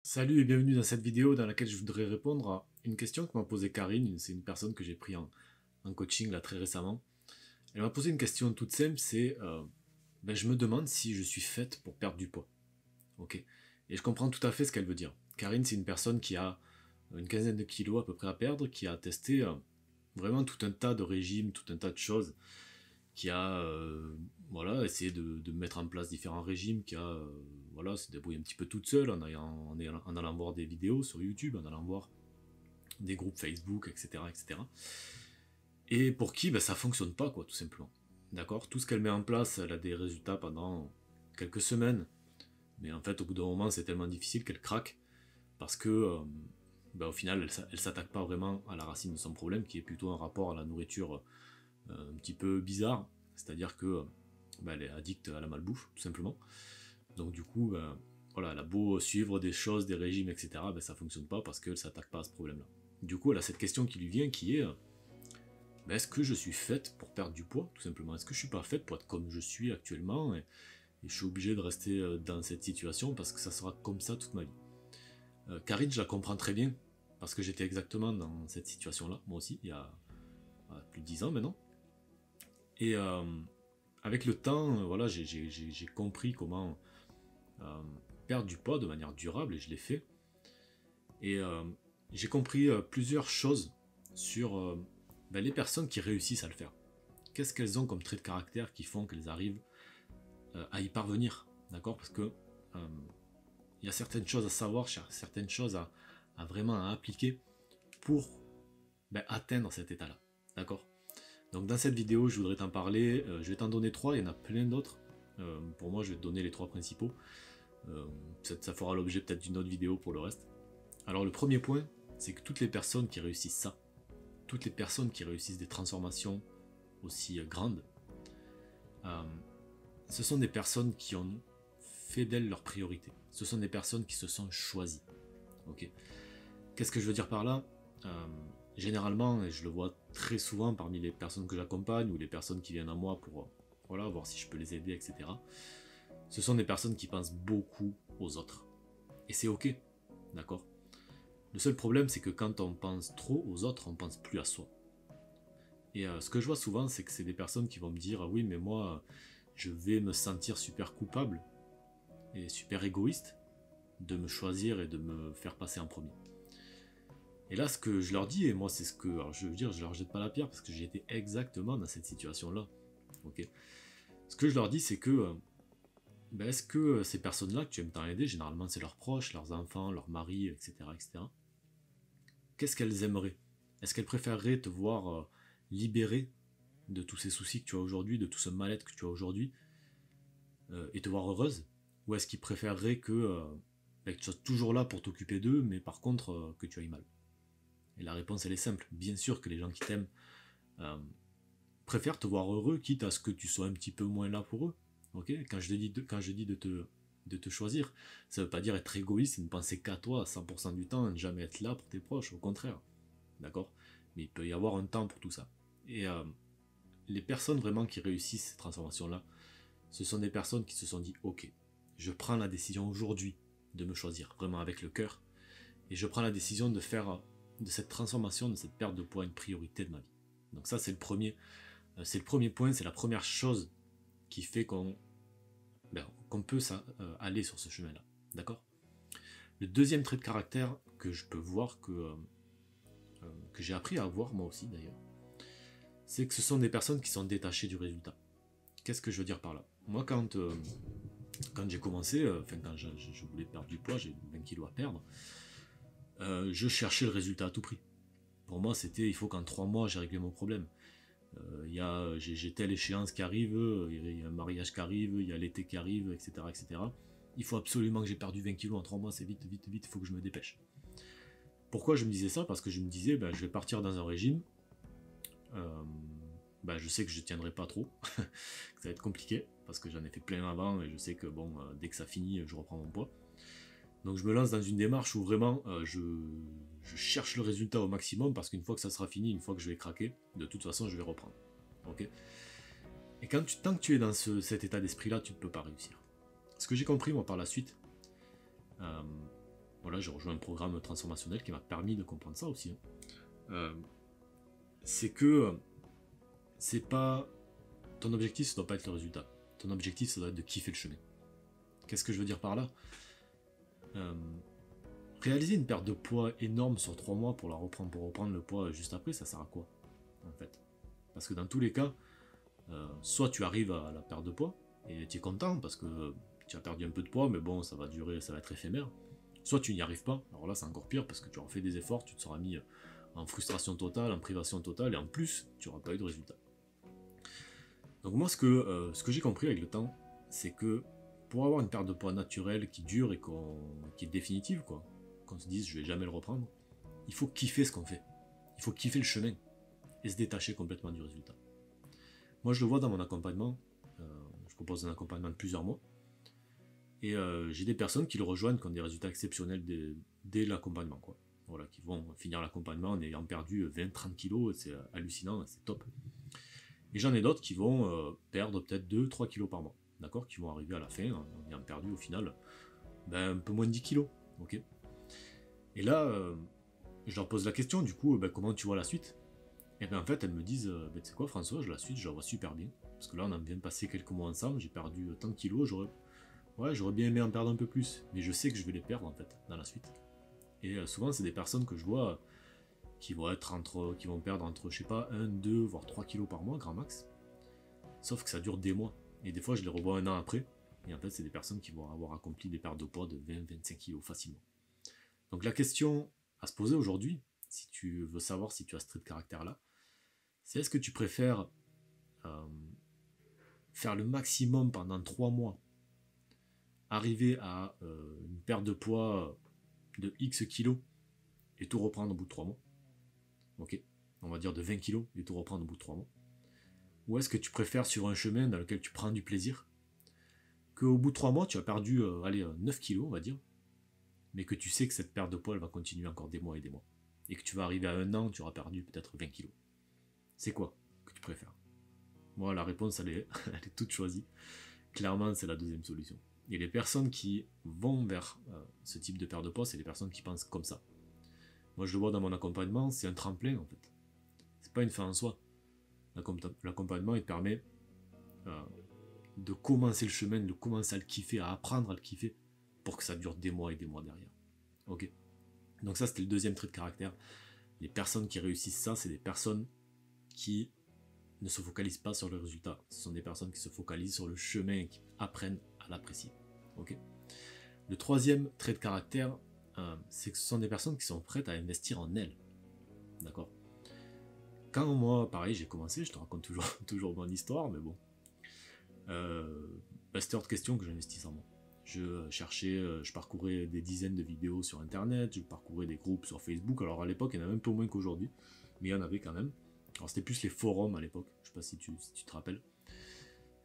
Salut et bienvenue dans cette vidéo dans laquelle je voudrais répondre à une question que m'a posée Karine. C'est une personne que j'ai pris en coaching là très récemment. Elle m'a posé une question toute simple, c'est je me demande si je suis faite pour perdre du poids. Ok. Et je comprends tout à fait ce qu'elle veut dire. Karine, c'est une personne qui a une quinzaine de kilos à peu près à perdre, qui a testé vraiment tout un tas de régimes, tout un tas de choses, qui a voilà, essayé de mettre en place différents régimes, qui a voilà, s'est débrouillée un petit peu toute seule en allant voir des vidéos sur YouTube, en allant voir des groupes Facebook, etc. etc. Et pour qui ça fonctionne pas, quoi, tout simplement. D'accord. Tout ce qu'elle met en place, elle a des résultats pendant quelques semaines, mais en fait, au bout d'un moment, c'est tellement difficile qu'elle craque parce que au final, elle s'attaque pas vraiment à la racine de son problème, qui est plutôt un rapport à la nourriture un petit peu bizarre, c'est-à-dire que elle est addicte à la malbouffe, tout simplement. Donc du coup, voilà, elle a beau suivre des choses, des régimes, etc., ça fonctionne pas parce qu'elle s'attaque pas à ce problème-là. Du coup, elle a cette question qui lui vient, qui est est-ce que je suis faite pour perdre du poids, tout simplement? Est-ce que je suis pas faite pour être comme je suis actuellement et je suis obligé de rester dans cette situation parce que ça sera comme ça toute ma vie. Karine, je la comprends très bien parce que j'étais exactement dans cette situation-là, moi aussi, il y a plus de 10 ans maintenant. Et avec le temps, voilà, j'ai compris comment euh, perdre du poids de manière durable et je l'ai fait. Et j'ai compris plusieurs choses sur les personnes qui réussissent à le faire. Qu'est-ce qu'elles ont comme traits de caractère qui font qu'elles arrivent à y parvenir, d'accord? Parce que il y a certaines choses à savoir, certaines choses à vraiment à appliquer pour atteindre cet état-là, d'accord? Donc dans cette vidéo, je voudrais t'en parler. Je vais t'en donner trois, il y en a plein d'autres. Pour moi, je vais te donner les trois principaux. Ça fera l'objet peut-être d'une autre vidéo pour le reste. Alors le premier point, c'est que toutes les personnes qui réussissent ça, toutes les personnes qui réussissent des transformations aussi grandes, euh, ce sont des personnes qui ont fait d'elles leur priorité. Ce sont des personnes qui se sont choisies. Ok. Qu'est-ce que je veux dire par là? Généralement, et je le vois très souvent parmi les personnes que j'accompagne ou les personnes qui viennent à moi pour voilà, voir si je peux les aider, etc. Ce sont des personnes qui pensent beaucoup aux autres. Et c'est ok, d'accord? Le seul problème, c'est que quand on pense trop aux autres, on pense plus à soi. Et ce que je vois souvent, c'est que c'est des personnes qui vont me dire: ah oui, mais moi, je vais me sentir super coupable et super égoïste de me choisir et de me faire passer en premier. Et là, ce que je leur dis, et moi, c'est ce que. Alors, je veux dire, je leur jette pas la pierre parce que j'ai été exactement dans cette situation-là. Ok. Ce que je leur dis, c'est que. Est-ce que ces personnes-là que tu aimes tant aider, généralement c'est leurs proches, leurs enfants, leurs maris, etc., etc., qu'est-ce qu'elles aimeraient? Est-ce qu'elles préféreraient te voir libéré de tous ces soucis que tu as aujourd'hui, de tout ce mal-être que tu as aujourd'hui, et te voir heureuse? Ou est-ce qu'ils préféreraient que tu sois toujours là pour t'occuper d'eux, mais par contre que tu ailles mal? Et la réponse elle est simple. Bien sûr que les gens qui t'aiment euh, préfèrent te voir heureux, quitte à ce que tu sois un petit peu moins là pour eux. Ok. Quand je dis de te choisir, ça veut pas dire être égoïste et ne penser qu'à toi à 100% du temps, et ne jamais être là pour tes proches, au contraire. D'accord? Mais il peut y avoir un temps pour tout ça. Et les personnes vraiment qui réussissent cette transformation-là, ce sont des personnes qui se sont dit: ok, je prends la décision aujourd'hui de me choisir, vraiment avec le cœur, et je prends la décision de faire de cette transformation, de cette perte de poids, une priorité de ma vie. Donc ça, c'est le premier point, c'est la première chose qui fait qu'on peut aller sur ce chemin-là. D'accord? Le deuxième trait de caractère que je peux voir, que j'ai appris à voir moi aussi d'ailleurs, c'est que ce sont des personnes qui sont détachées du résultat. Qu'est-ce que je veux dire par là? Moi, quand j'ai commencé, quand je voulais perdre du poids, j'ai 20 kilos à perdre, je cherchais le résultat à tout prix. Pour moi, c'était: il faut qu'en 3 mois, j'ai réglé mon problème. J'ai telle échéance qui arrive, il y a un mariage qui arrive, il y a l'été qui arrive, etc., etc. Il faut absolument que j'ai perdu 20 kilos en 3 mois, c'est vite, vite, vite, il faut que je me dépêche. Pourquoi je me disais ça? Parce que je me disais: je vais partir dans un régime, euh, je sais que je tiendrai pas trop, ça va être compliqué, parce que j'en ai fait plein avant, et je sais que bon, dès que ça finit, je reprends mon poids. Donc je me lance dans une démarche où vraiment je cherche le résultat au maximum, parce qu'une fois que ça sera fini, une fois que je vais craquer, de toute façon je vais reprendre. Ok. Et tant que tu es dans cet état d'esprit là, tu ne peux pas réussir. Ce que j'ai compris moi par la suite, euh, Voilà, j'ai rejoint un programme transformationnel qui m'a permis de comprendre ça aussi, hein. C'est que c'est pas ton objectif, ça doit pas être le résultat. Ton objectif, ça doit être de kiffer le chemin. Qu'est-ce que je veux dire par là? Euh, Réaliser une perte de poids énorme sur 3 mois pour reprendre le poids juste après, ça sert à quoi en fait? Parce que dans tous les cas, soit tu arrives à la perte de poids et tu es content parce que tu as perdu un peu de poids, mais bon, ça va durer, ça va être éphémère. Soit tu n'y arrives pas, alors là c'est encore pire parce que tu auras fait des efforts, tu te seras mis en frustration totale, en privation totale, et en plus, tu n'auras pas eu de résultat. Donc moi, ce que j'ai compris avec le temps, c'est que pour avoir une perte de poids naturelle qui dure et qui est définitive, quoi, qu'on se dise je vais jamais le reprendre, il faut kiffer ce qu'on fait. Il faut kiffer le chemin et se détacher complètement du résultat. Moi, je le vois dans mon accompagnement. Je propose un accompagnement de plusieurs mois. Et j'ai des personnes qui le rejoignent qui ont des résultats exceptionnels dès l'accompagnement, quoi. Voilà, qui vont finir l'accompagnement en ayant perdu 20-30 kilos, c'est hallucinant, c'est top. Et j'en ai d'autres qui vont perdre peut-être 2-3 kilos par mois, d'accord, qui vont arriver à la fin en ayant perdu au final un peu moins de 10 kilos, ok. Et là, je leur pose la question, du coup, comment tu vois la suite? Et bien en fait, elles me disent, tu sais quoi François, la suite, je la vois super bien, parce que là, on vient de passer quelques mois ensemble, j'ai perdu tant de kilos, j'aurais bien aimé en perdre un peu plus, mais je sais que je vais les perdre en fait, dans la suite. Et souvent, c'est des personnes que je vois qui vont perdre entre, je sais pas, 1, 2, voire 3 kilos par mois, grand max. Sauf que ça dure des mois. Et des fois, je les revois un an après. Et en fait, c'est des personnes qui vont avoir accompli des pertes de poids de 20-25 kilos facilement. Donc la question à se poser aujourd'hui, si tu veux savoir si tu as ce trait de caractère-là, c'est est-ce que tu préfères euh, faire le maximum pendant 3 mois, arriver à une perte de poids de X kilos et tout reprendre au bout de 3 mois, ok, on va dire de 20 kilos et tout reprendre au bout de 3 mois, ou est-ce que tu préfères sur un chemin dans lequel tu prends du plaisir, qu'au bout de 3 mois tu as perdu 9 kilos on va dire, mais que tu sais que cette perte de poids elle va continuer encore des mois et des mois, et que tu vas arriver à un an, tu auras perdu peut-être 20 kilos. C'est quoi que tu préfères? Moi la réponse elle est, elle est toute choisie, clairement c'est la deuxième solution. Et les personnes qui vont vers ce type de perte de poids, c'est les personnes qui pensent comme ça. Moi je le vois dans mon accompagnement, c'est un tremplin en fait. C'est pas une fin en soi. L'accompagnement il te permet euh, de commencer le chemin, de commencer à le kiffer, à apprendre à le kiffer, pour que ça dure des mois et des mois derrière. Ok. Donc ça c'était le deuxième trait de caractère. Les personnes qui réussissent ça, c'est des personnes qui ne se focalisent pas sur le résultat. Ce sont des personnes qui se focalisent sur le chemin et qui apprennent à l'apprécier. Ok. Le troisième trait de caractère, c'est que ce sont des personnes qui sont prêtes à investir en elles. D'accord. Quand moi, pareil, j'ai commencé, je te raconte toujours mon histoire, mais bon. C'était hors de question que j'investisse en moi. Je parcourais des dizaines de vidéos sur internet, je parcourais des groupes sur Facebook. Alors à l'époque, il y en avait un peu moins qu'aujourd'hui, mais il y en avait quand même. Alors c'était plus les forums à l'époque, je sais pas si tu te rappelles.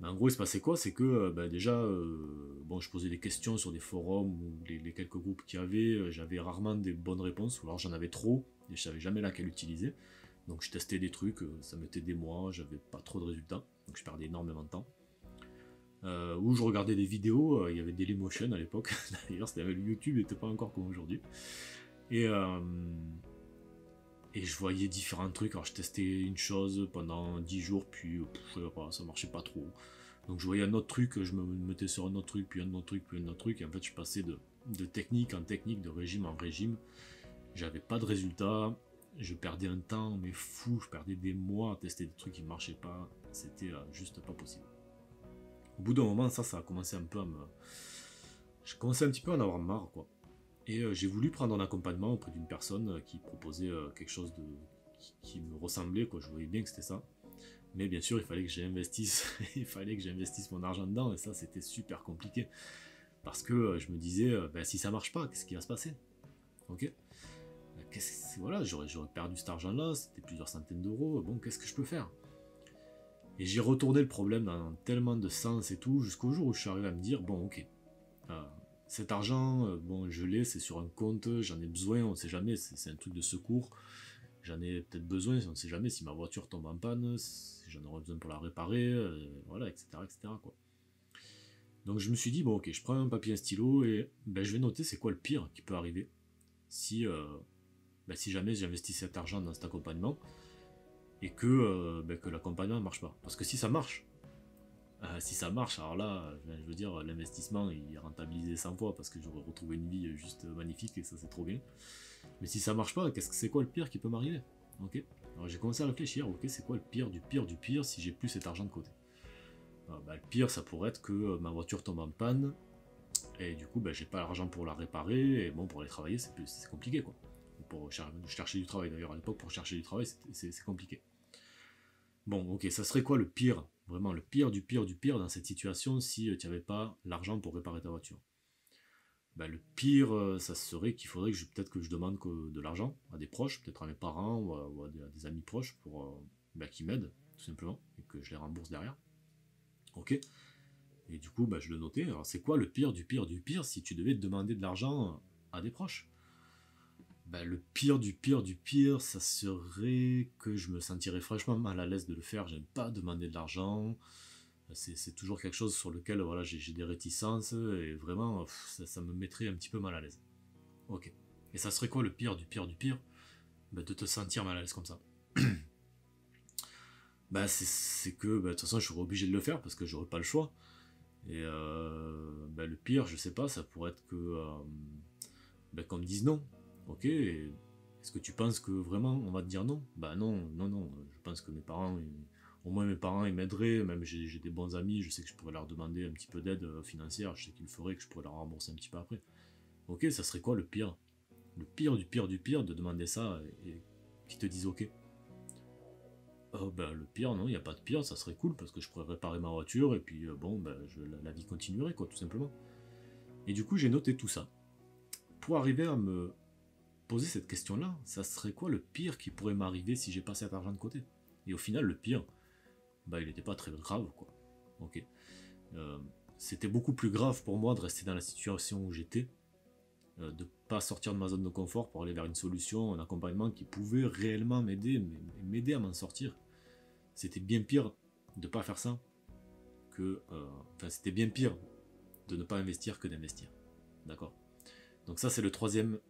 Mais en gros, il se passait quoi? C'est que déjà, je posais des questions sur des forums ou les quelques groupes qu'il y avait, j'avais rarement des bonnes réponses, ou alors j'en avais trop et je savais jamais laquelle utiliser. Donc je testais des trucs, ça mettait des mois, j'avais pas trop de résultats, donc je perdais énormément de temps. Où je regardais des vidéos, il y avait Dailymotion à l'époque, d'ailleurs YouTube n'était pas encore comme aujourd'hui. Et je voyais différents trucs, alors je testais une chose pendant 10 jours, puis ça marchait pas trop. Donc je voyais un autre truc, je me mettais sur un autre truc, puis un autre truc, puis un autre truc, et en fait je passais de technique en technique, de régime en régime. J'avais pas de résultats, je perdais un temps mais fou, je perdais des mois à tester des trucs qui ne marchaient pas, c'était juste pas possible. Au bout d'un moment, ça a commencé un peu à me... J'ai commencé un petit peu à en avoir marre, quoi. Et j'ai voulu prendre un accompagnement auprès d'une personne qui proposait quelque chose qui me ressemblait, quoi. Je voyais bien que c'était ça. Mais bien sûr, il fallait que j'investisse, il fallait que j'investisse mon argent dedans, et ça, c'était super compliqué. Parce que je me disais, si ça marche pas, qu'est-ce qui va se passer? Ok. Voilà, j'aurais perdu cet argent-là, c'était plusieurs centaines d'euros, bon, qu'est-ce que je peux faire? Et j'ai retourné le problème dans tellement de sens et tout, jusqu'au jour où je suis arrivé à me dire, bon, ok, cet argent, je l'ai, c'est sur un compte, j'en ai besoin, on sait jamais, c'est un truc de secours, j'en ai peut-être besoin, on sait jamais si ma voiture tombe en panne, si j'en aurai besoin pour la réparer, voilà, etc., etc., quoi. Donc je me suis dit, bon ok, je prends un papier et un stylo et je vais noter c'est quoi le pire qui peut arriver si, si jamais j'investis cet argent dans cet accompagnement et que l'accompagnement ne marche pas. Parce que si ça marche, alors là, je veux dire, l'investissement il est rentabilisé 100 fois parce que j'aurais retrouvé une vie juste magnifique et ça c'est trop bien. Mais si ça marche pas, c'est quoi le pire qui peut m'arriver? Ok. Alors j'ai commencé à réfléchir, ok, c'est quoi le pire du pire du pire si j'ai plus cet argent de côté? Le pire, ça pourrait être que ma voiture tombe en panne et du coup, j'ai pas l'argent pour la réparer et bon, pour aller travailler, c'est compliqué quoi. Pour chercher du travail d'ailleurs, à l'époque, pour chercher du travail, c'est compliqué. Bon, ok, ça serait quoi le pire, vraiment le pire du pire du pire dans cette situation si tu n'avais pas l'argent pour réparer ta voiture? Le pire, ça serait qu'il faudrait que peut-être que je demande de l'argent à des proches, peut-être à mes parents ou à des amis proches pour qu'ils m'aident, tout simplement, et que je les rembourse derrière. Ok. Et du coup, je le notais. Alors, c'est quoi le pire du pire du pire si tu devais demander de l'argent à des proches? Le pire du pire du pire, ça serait que je me sentirais franchement mal à l'aise de le faire. J'aime pas demander de l'argent. C'est toujours quelque chose sur lequel voilà, j'ai des réticences et vraiment, ça me mettrait un petit peu mal à l'aise. Ok. Et ça serait quoi le pire du pire du pire? De te sentir mal à l'aise comme ça. C'est que de toute façon, je serais obligé de le faire parce que j'aurais pas le choix. Et le pire, je sais pas, ça pourrait être que qu'on me dise non. Ok, est-ce que tu penses que vraiment on va te dire non? Non, non, non. Je pense que mes parents, au moins mes parents, ils m'aideraient. Même j'ai des bons amis, je sais que je pourrais leur demander un petit peu d'aide financière. Je sais qu'ils le feraient, que je pourrais leur rembourser un petit peu après. Ok, ça serait quoi le pire? Le pire du pire du pire de demander ça et qu'ils te disent ok. Le pire, non, il n'y a pas de pire, ça serait cool parce que je pourrais réparer ma voiture et puis la vie continuerait quoi, tout simplement. Et du coup, j'ai noté tout ça. Pour arriver à me poser cette question-là, ça serait quoi le pire qui pourrait m'arriver si j'ai pas cet argent de côté? Et au final, le pire, il n'était pas très grave quoi. Ok. C'était beaucoup plus grave pour moi de rester dans la situation où j'étais, de pas sortir de ma zone de confort pour aller vers une solution, un accompagnement qui pouvait réellement m'aider à m'en sortir. C'était bien pire de pas faire ça c'était bien pire de ne pas investir que d'investir. D'accord. Donc ça c'est le troisième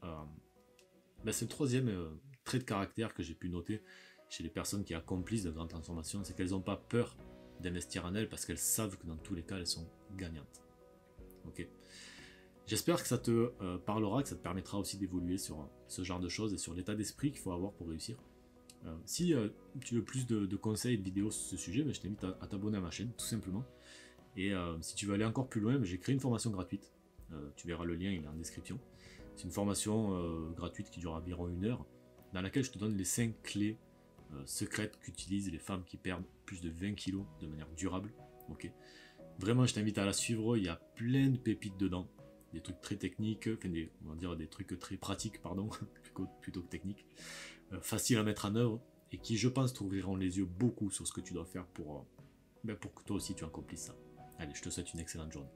trait de caractère que j'ai pu noter chez les personnes qui accomplissent de grandes transformations, c'est qu'elles n'ont pas peur d'investir en elles parce qu'elles savent que dans tous les cas elles sont gagnantes. Ok. J'espère que ça te parlera, que ça te permettra aussi d'évoluer sur ce genre de choses et sur l'état d'esprit qu'il faut avoir pour réussir. Si tu veux plus de conseils et de vidéos sur ce sujet, je t'invite à t'abonner à ma chaîne, tout simplement. Et si tu veux aller encore plus loin, j'ai créé une formation gratuite. Tu verras le lien, il est en description. C'est une formation gratuite qui dure environ 1 heure, dans laquelle je te donne les 5 clés secrètes qu'utilisent les femmes qui perdent plus de 20 kilos de manière durable. Okay. Vraiment, je t'invite à la suivre, il y a plein de pépites dedans. Des trucs très techniques, on va dire des trucs très pratiques, pardon, plutôt que techniques. Faciles à mettre en œuvre et qui, je pense, t'ouvriront les yeux beaucoup sur ce que tu dois faire pour que toi aussi tu accomplisses ça. Allez, je te souhaite une excellente journée.